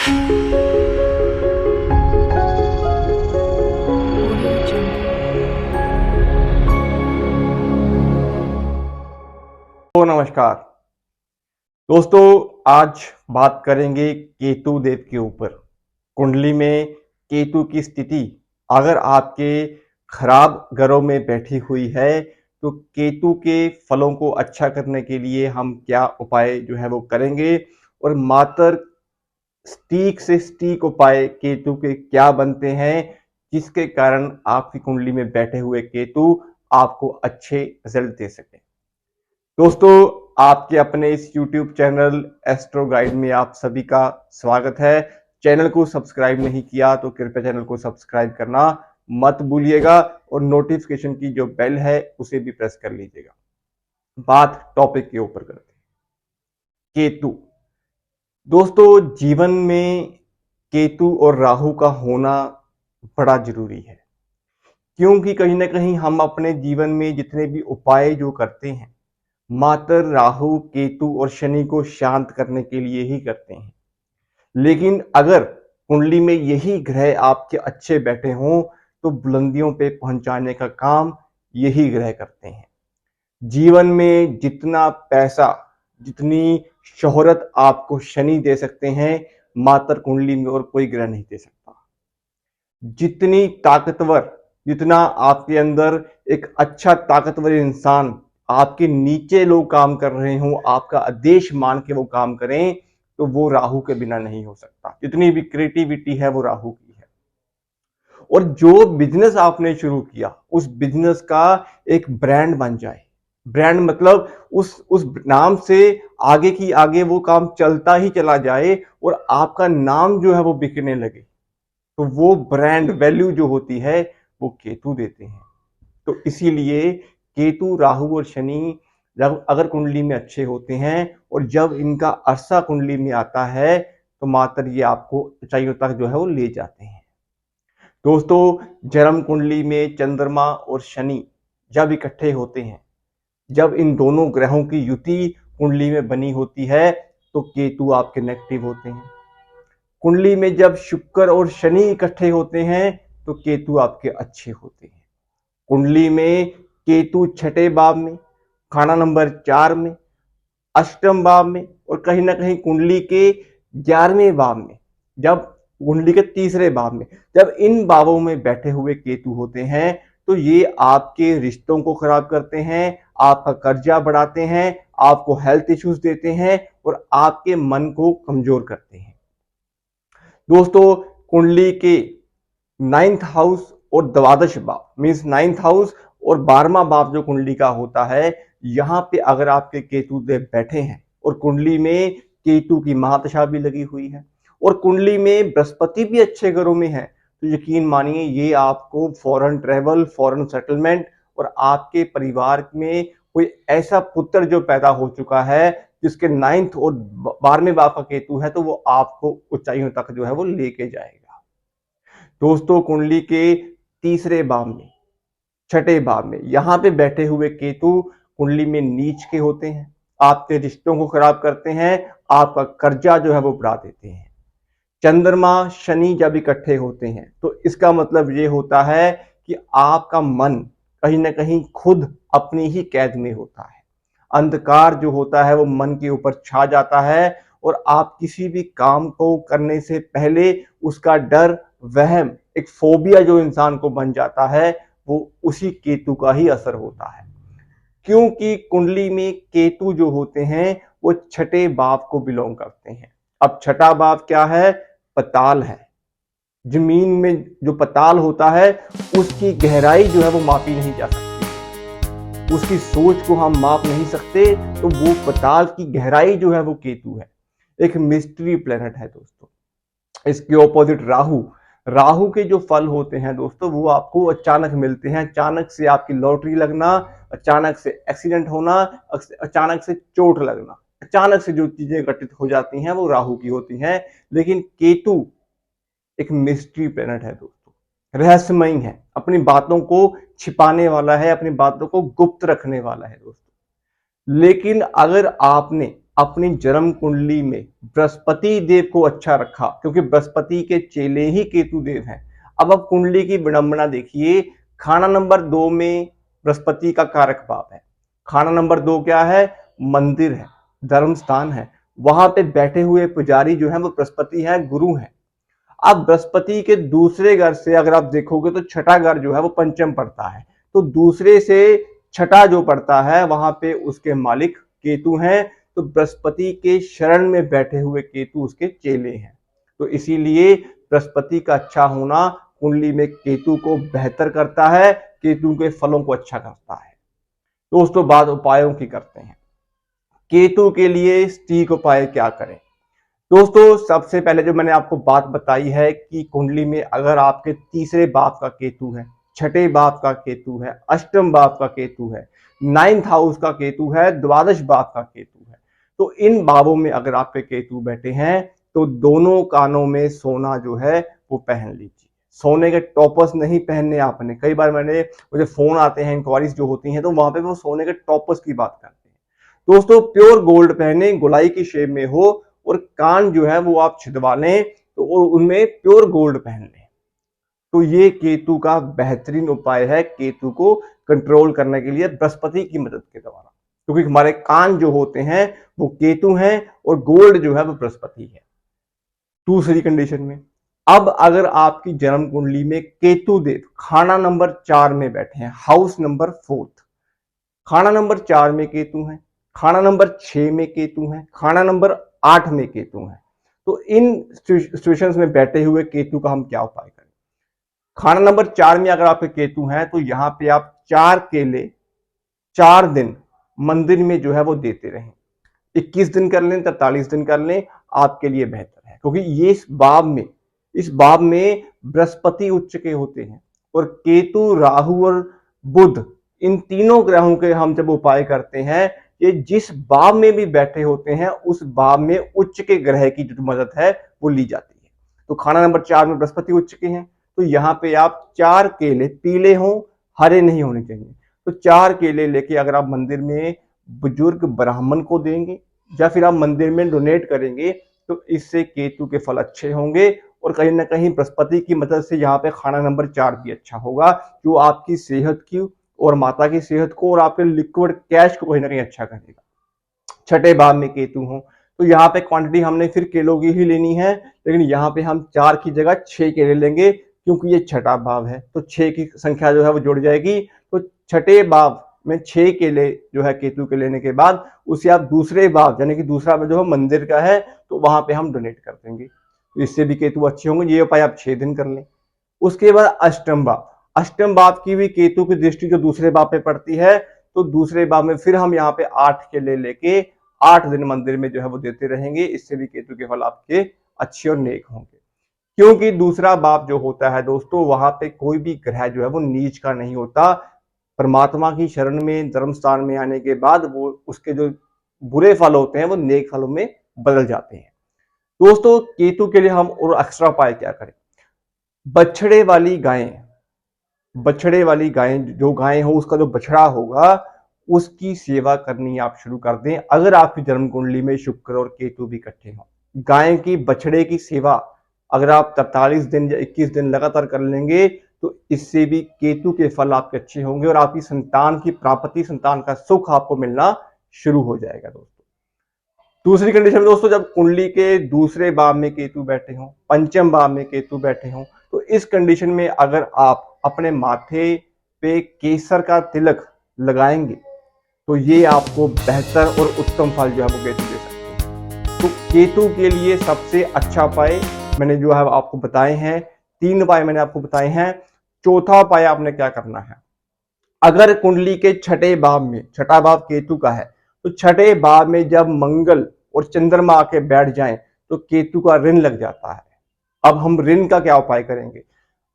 तो नमस्कार दोस्तों, आज बात करेंगे केतु देव के ऊपर। कुंडली में केतु की स्थिति अगर आपके खराब घरों में बैठी हुई है तो केतु के फलों को अच्छा करने के लिए हम क्या उपाय जो है वो करेंगे, और मात्र सटीक से सटीक उपाय केतु के क्या बनते हैं जिसके कारण आपकी कुंडली में बैठे हुए केतु आपको अच्छे रिजल्ट दे सके। दोस्तों, आपके अपने इस YouTube चैनल एस्ट्रो गाइड में आप सभी का स्वागत है। चैनल को सब्सक्राइब नहीं किया तो कृपया चैनल को सब्सक्राइब करना मत भूलिएगा और नोटिफिकेशन की जो बेल है उसे भी प्रेस कर लीजिएगा। बात टॉपिक के ऊपर करते हैं। केतु। दोस्तों, जीवन में केतु और राहु का होना बड़ा जरूरी है, क्योंकि कहीं ना कहीं हम अपने जीवन में जितने भी उपाय जो करते हैं मात्र राहु केतु और शनि को शांत करने के लिए ही करते हैं। लेकिन अगर कुंडली में यही ग्रह आपके अच्छे बैठे हों तो बुलंदियों पे पहुंचाने का काम यही ग्रह करते हैं। जीवन में जितना पैसा, जितनी शोहरत आपको शनि दे सकते हैं मात्र कुंडली में और कोई ग्रह नहीं दे सकता। जितनी ताकतवर, जितना आपके अंदर एक अच्छा ताकतवर इंसान, आपके नीचे लोग काम कर रहे हों, आपका आदेश मान के वो काम करें, तो वो राहु के बिना नहीं हो सकता। जितनी भी क्रिएटिविटी है वो राहु की है। और जो बिजनेस आपने शुरू किया उस बिजनेस का एक ब्रांड बन जाए। ब्रांड मतलब उस नाम से आगे की आगे वो काम चलता ही चला जाए और आपका नाम जो है वो बिकने लगे, तो वो ब्रांड वैल्यू जो होती है वो केतु देते हैं। तो इसीलिए केतु, राहु और शनि जब अगर कुंडली में अच्छे होते हैं और जब इनका अरसा कुंडली में आता है तो मात्र ये आपको ऊंचाइयों तक जो है वो ले जाते हैं। दोस्तों, जन्म कुंडली में चंद्रमा और शनि जब इकट्ठे होते हैं, जब इन दोनों ग्रहों की युति कुंडली में बनी होती है तो केतु आपके नेगेटिव होते हैं। कुंडली में जब शुक्र और शनि इकट्ठे होते हैं तो केतु आपके अच्छे होते हैं। कुंडली में केतु छठे भाव में, खाना नंबर 4 में, अष्टम भाव में और कहीं ना कहीं कुंडली के 11वें भाव में, जब कुंडली के तीसरे भाव में, जब इन भावों में बैठे हुए केतु होते हैं तो ये आपके रिश्तों को खराब करते हैं, आपका कर्जा बढ़ाते हैं, आपको हेल्थ इश्यूज देते हैं और आपके मन को कमजोर करते हैं। दोस्तों, कुंडली के 9th हाउस और द्वादश भाव मीन्स 9th हाउस और 12वां भाव जो कुंडली का होता है, यहां पे अगर आपके केतु देव बैठे हैं और कुंडली में केतु की महादशा भी लगी हुई है और कुंडली में बृहस्पति भी अच्छे घरों में है, तो यकीन मानिए ये आपको फॉरेन ट्रेवल, फॉरेन सेटलमेंट और आपके परिवार में कोई ऐसा पुत्र जो पैदा हो चुका है जिसके 9th और 12वें भाव का केतु है, तो वो आपको ऊंचाइयों तक जो है वो लेके जाएगा। दोस्तों, कुंडली के तीसरे भाव में, छठे भाव में यहां पे बैठे हुए केतु कुंडली में नीच के होते हैं, आपके रिश्तों को खराब करते हैं, आपका कर्जा जो है वो बढ़ा देते हैं। चंद्रमा शनि जब इकट्ठे होते हैं तो इसका मतलब ये होता है कि आपका मन कहीं ना कहीं खुद अपनी ही कैद में होता है। अंधकार जो होता है वो मन के ऊपर छा जाता है और आप किसी भी काम को करने से पहले उसका डर, वहम, एक फोबिया जो इंसान को बन जाता है, वो उसी केतु का ही असर होता है। क्योंकि कुंडली में केतु जो होते हैं वो छठे भाव को बिलोंग करते हैं। अब छठा भाव क्या है? पताल है। जमीन में जो पताल होता है उसकी गहराई जो है वो मापी नहीं जा सकती, उसकी सोच को हम माप नहीं सकते, तो वो पताल की गहराई जो है वो केतु है। एक मिस्ट्री प्लेनेट है दोस्तों। इसके ऑपोजिट राहु। राहु के जो फल होते हैं दोस्तों वो आपको अचानक मिलते हैं। अचानक से आपकी लॉटरी लगना, अचानक से एक्सीडेंट होना, अचानक से चोट लगना, अचानक से जो चीजें घटित हो जाती हैं वो राहु की होती हैं। लेकिन केतु एक मिस्ट्री प्लेनेट है दोस्तों, रहस्यमय है, अपनी बातों को छिपाने वाला है, अपनी बातों को गुप्त रखने वाला है दोस्तों। लेकिन अगर आपने अपनी जन्म कुंडली में बृहस्पति देव को अच्छा रखा, क्योंकि बृहस्पति के चेले ही केतु देव हैं। अब आप कुंडली की विडंबना देखिए, खाना नंबर 2 में बृहस्पति का कारक भाव है। खाना नंबर 2 क्या है? मंदिर है, धर्म स्थान है। वहां पे बैठे हुए पुजारी जो है वो बृहस्पति है, गुरु है। अब बृहस्पति के दूसरे घर से अगर आप देखोगे तो छठा घर जो है वो पंचम पड़ता है, तो दूसरे से छठा जो पड़ता है वहां पे उसके मालिक केतु हैं। तो बृहस्पति के शरण में बैठे हुए केतु उसके चेले हैं। तो इसीलिए बृहस्पति का अच्छा होना कुंडली में केतु को बेहतर करता है, केतु के फलों को अच्छा करता है। दोस्तों, बात उपायों की करते हैं। केतु के लिए सटीक उपाय क्या करें? दोस्तों, सबसे पहले जो मैंने आपको बात बताई है कि कुंडली में अगर आपके तीसरे भाव का केतु है, छठे भाव का केतु है, अष्टम भाव का केतु है, 9th हाउस का केतु है, द्वादश भाव का केतु है, तो इन भावों में अगर आपके केतु बैठे हैं तो दोनों कानों में सोना जो है वो पहन लीजिए। सोने के टॉपर्स नहीं पहनने आपने। कई बार मुझे फोन आते हैं, इंक्वायरीज जो होती हैं, तो वहां पे वो सोने के टॉपर्स की बात करते हैं। दोस्तों, प्योर गोल्ड पहने, गोलाई की शेप में हो, और कान जो है वो आप छिदवा लें, तो उनमें प्योर गोल्ड पहन लें। तो ये केतु का बेहतरीन उपाय है केतु को कंट्रोल करने के लिए बृहस्पति की मदद के द्वारा, क्योंकि हमारे कान जो होते हैं वो केतु हैं और गोल्ड जो है वो बृहस्पति है। दूसरी कंडीशन में, अब अगर आपकी जन्म कुंडली में केतु देव खाना नंबर 4 में बैठे हैं, हाउस नंबर 4, खाना नंबर 4 में केतु है, खाना नंबर 6 में केतु है, खाना नंबर 8 में केतु है, तो इन सिचुएशंस में बैठे हुए केतु का हम क्या उपाय करें? खाना नंबर 4 में अगर आपके केतु हैं तो यहां पे आप 4 केले 4 दिन मंदिर में जो है वो देते रहें। 21 दिन कर लें, 43 दिन कर लें, आपके लिए बेहतर है, क्योंकि ये इस भाव में बृहस्पति उच्च के होते हैं, और केतु, राहु और बुध, इन तीनों ग्रहों के हम जब उपाय करते हैं, ये जिस भाव में भी बैठे होते हैं उस भाव में उच्च के ग्रह की जो मदद है वो ली जाती है। तो खाना नंबर 4 में बृहस्पति उच्च के हैं, तो यहां पे आप 4 केले, पीले हों, हरे नहीं होने चाहिए, तो 4 केले लेके अगर आप मंदिर में बुजुर्ग ब्राह्मण को देंगे या फिर आप मंदिर में डोनेट करेंगे, तो इससे केतु के फल अच्छे होंगे, और कहीं ना कहीं बृहस्पति की मदद से यहाँ पे खाना नंबर 4 भी अच्छा होगा, जो आपकी सेहत की और माता की सेहत को और आपके लिक्विड कैश को कहीं ना कहीं अच्छा करेगा। छठे भाव में केतु हो तो यहाँ पे क्वांटिटी हमने फिर केलों की ही लेनी है, लेकिन यहाँ पे हम 4 की जगह 6 केले लेंगे, क्योंकि ये छठा भाव है, तो 6 की संख्या जो है वो जुड़ जाएगी। तो छठे भाव में 6 केले जो है केतु के लेने के बाद उसे आप दूसरे भाव, यानी कि दूसरा भाव जो है मंदिर का है, तो वहां पे हम डोनेट कर देंगे, तो इससे भी केतु अच्छे होंगे। ये उपाय आप 6 दिन कर लें। उसके बाद अष्टम भाव की भी केतु की दृष्टि जो दूसरे भाव पे पड़ती है, तो दूसरे भाव में फिर हम यहाँ पे 8 केले लेके 8 दिन मंदिर में जो है वो देते रहेंगे, इससे भी केतु के फल आपके अच्छे और नेक होंगे। क्योंकि दूसरा भाव जो होता है दोस्तों, वहां पे कोई भी ग्रह जो है वो नीच का नहीं होता। परमात्मा की शरण में, धर्म स्थान में आने के बाद वो उसके जो बुरे फल होते हैं वो नेक फलों में बदल जाते हैं। दोस्तों, केतु के लिए हम और एक्स्ट्रा उपाय क्या करें? बछड़े वाली गायें, जो गायें हो उसका जो बछड़ा होगा उसकी सेवा करनी आप शुरू कर दें। अगर आपकी जन्म कुंडली में शुक्र और केतु भी इकट्ठे हों, गाय की बछड़े की सेवा अगर आप 43 दिन या 21 दिन लगातार कर लेंगे, तो इससे भी केतु के फल आपके अच्छे होंगे और आपकी संतान की प्राप्ति, संतान का सुख आपको मिलना शुरू हो जाएगा। दोस्तों, दूसरी कंडीशन में दोस्तों, जब कुंडली के दूसरे भाव में केतु बैठे हों, पंचम भाव में केतु बैठे हों, तो इस कंडीशन में अगर आप अपने माथे पे केसर का तिलक लगाएंगे तो ये आपको बेहतर और उत्तम फल जो है वो केतु दे सकते हैं। तो केतु के लिए सबसे अच्छा उपाय मैंने जो है आपको बताए हैं, 3 उपाय मैंने आपको बताए हैं। चौथा उपाय आपने क्या करना है? अगर कुंडली के छठे भाव में, छठा भाव केतु का है, तो छठे भाव में जब मंगल और चंद्रमा आके बैठ जाएं तो केतु का ऋण लग जाता है। अब हम ऋण का क्या उपाय करेंगे?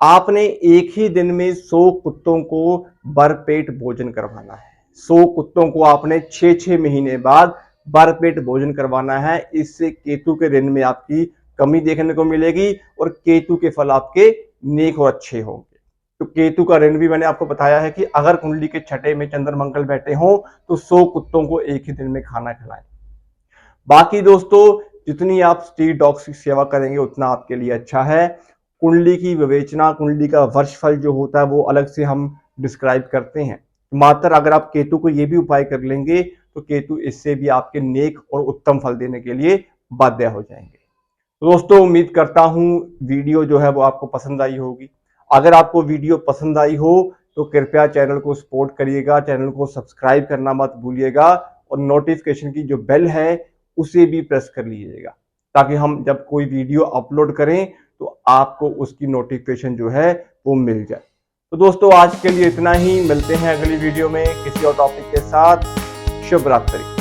आपने एक ही दिन में 100 कुत्तों को भरपेट भोजन करवाना है। 100 कुत्तों को आपने 6-6 महीने बाद भरपेट भोजन करवाना है। इससे केतु के ऋण में आपकी कमी देखने को मिलेगी और केतु के फल आपके नेक और अच्छे होंगे। तो केतु का ऋण भी मैंने आपको बताया है कि अगर कुंडली के छठे में चंद्र मंगल बैठे हों तो 100 कुत्तों को एक ही दिन में खाना खिलाएं। बाकी दोस्तों, जितनी आप स्ट्रीट डॉग्स की सेवा करेंगे उतना आपके लिए अच्छा है। कुंडली की विवेचना, कुंडली का वर्षफल जो होता है वो अलग से हम डिस्क्राइब करते हैं। मात्र अगर आप केतु को ये भी उपाय कर लेंगे तो केतु इससे भी आपके नेक और उत्तम फल देने के लिए बाध्य हो जाएंगे। तो दोस्तों, उम्मीद करता हूं वीडियो जो है वो आपको पसंद आई होगी। अगर आपको वीडियो पसंद आई हो तो कृपया चैनल को सपोर्ट करिएगा, चैनल को सब्सक्राइब करना मत भूलिएगा और नोटिफिकेशन की जो बेल है उसे भी प्रेस कर लीजिएगा, ताकि हम जब कोई वीडियो अपलोड करें तो आपको उसकी नोटिफिकेशन जो है वो मिल जाए। तो दोस्तों, आज के लिए इतना ही। मिलते हैं अगली वीडियो में किसी और टॉपिक के साथ। शुभ रात्रि।